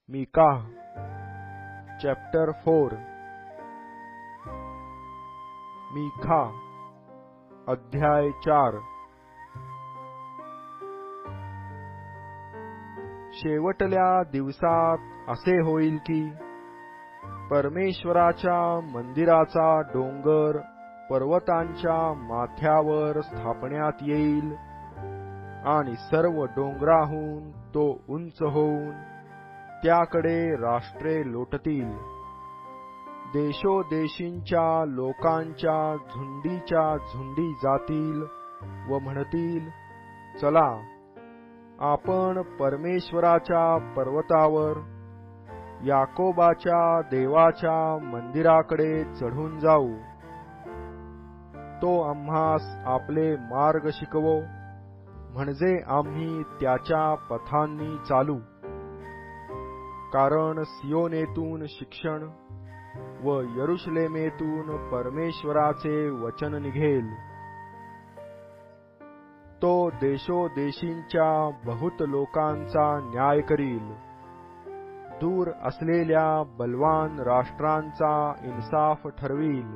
Mika chapter 4 Mika अध्याय 4 शेवटल्या दिवसात असे होईल की परमेश्वराच्या मंदिराचा डोंगर पर्वतांच्या माथ्यावर स्थापण्यात येईल आणि सर्व डोंगराहून तो उंच होऊन त्याकडे राष्ट्रे लोटतील। देशोदेशींच्या लोकांच्या झुंडीच्या झुंडी जातील व म्हणतील, चला आपण परमेश्वराच्या पर्वतावर याकोबाच्या देवाच्या मंदिराकडे चढून जाऊ। तो आम्हास आपले मार्ग शिकवो, म्हणजे आम्ही त्याच्या पथांनी चालू। कारण सियोनेतून शिक्षण व यरुशलेमेतून परमेश्वराचे वचन निघेल। तो देशोदेशींच्या बहुत लोकांचा न्याय करील। दूर असलेल्या बलवान राष्ट्रांचा इन्साफ ठरवील।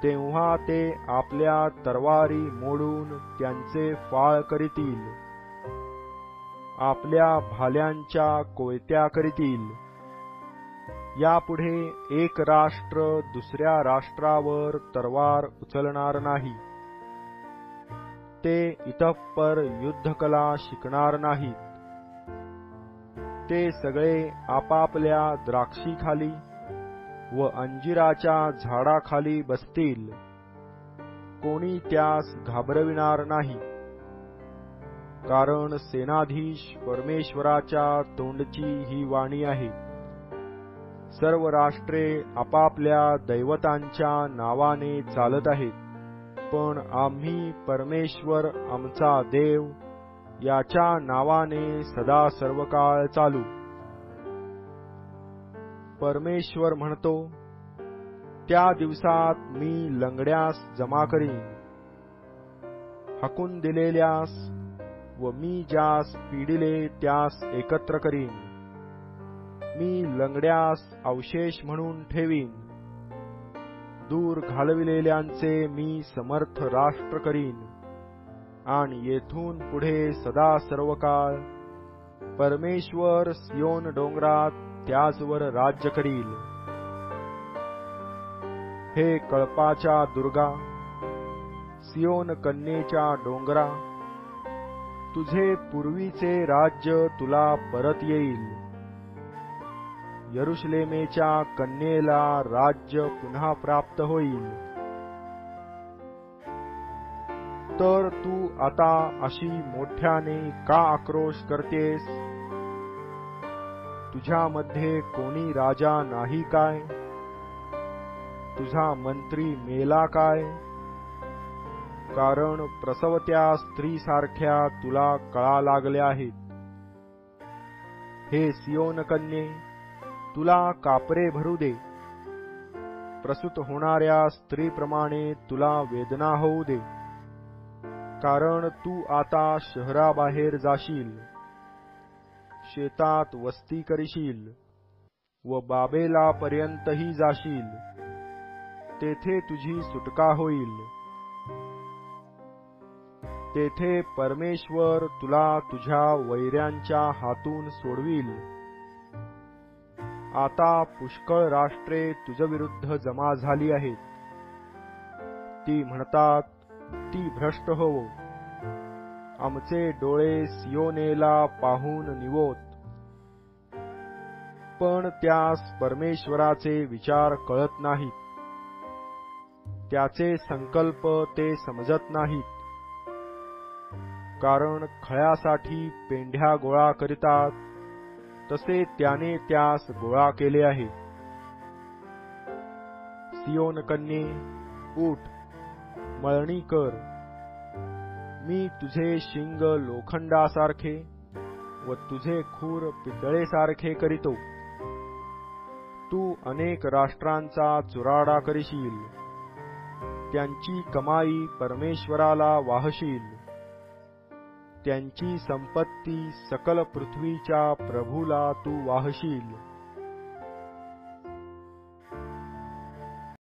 तेव्हा ते आपल्या तरवारी मोडून त्यांचे फाळ करीतील, आपल्या भाल्यांच्या कोयत्या करीतील। यापुढे एक राष्ट्र दुसऱ्या राष्ट्रावर तरवार उचलणार नाही। ते इतप्पर युद्धकला शिकणार नाहीत। ते सगळे आपापल्या द्राक्षीखाली व अंजिराच्या झाडाखाली बसतील। कोणी त्यास घाबरविणार नाही, कारण सेनाधीश परमेश्वराच्या तोंडची ही वाणी आहे। सर्व राष्ट्रे आपापल्या दैवतांच्या नावाने चालत आहेत, पण आम्ही परमेश्वर आमचा देव याच्या नावाने सदा सर्वकाळ चालू। परमेश्वर म्हणतो, त्या दिवसात मी लंगड्यास जमा करीन, हाकून दिलेल्यास व मी ज्यास पिडिले त्यास एकत्र करीन। मी लंगड्यास अवशेष म्हणून ठेवीन, दूर घालविलेल्यांचे मी समर्थ राष्ट्र करीन, आणि येथून पुढे सदा सर्वकाळ परमेश्वर सियोन डोंगरात त्याचवर राज्य करील। हे कळपाच्या दुर्गा, सियोन कन्येच्या डोंगरा, तुझे पूर्वीचे राज्य तुला परत येईल। यरुशलेमेच्या कन्येला राज्य पुन्हा प्राप्त होईल। तर तू आता अशी मोठ्याने का आक्रोश करतेस? तुझ्यामध्ये कोणी राजा नाही काय? तुझा मंत्री मेला काय? कारण प्रसवत्या स्त्रीसारख्या तुला कळा लागल्या आहेत। हे सियोन कन्ये, तुला कापरे भरू दे। प्रसूत होणाऱ्या स्त्रीप्रमाणे तुला वेदना होऊ दे। कारण तू आता शहराबाहेर जाशील, शेतात वस्ती करशील व बाबेलापर्यंतही जाशील। तेथे तुझी सुटका होईल। तेथे परमेश्वर तुला तुझ्या वैऱ्यांच्या हातून सोडवील। आता पुष्कळ राष्ट्रे तुझ्याविरुद्ध जमा झाली आहेत। ती म्हणतात, ती भ्रष्ट होवो, आमचे डोळे सियोनेला पाहून निवोत। पण त्यास परमेश्वराचे विचार कळत नाहीत, त्याचे संकल्प ते समजत नाहीत। कारण खळ्यासाठी पेंढ्या गोळा करीतात, तसे त्याने त्यास गोळा केले आहे। सियोन कन्ये, उठ, मळणी कर। मी तुझे शिंग लोखंडासारखे व तुझे खूर पितळेसारखे करीतो। तू अनेक राष्ट्रांचा चुराडा करशील, त्यांची कमाई परमेश्वराला वाहशील। त्यांची संपत्ती सकल पृथ्वीच्या प्रभूला तू वाहशील.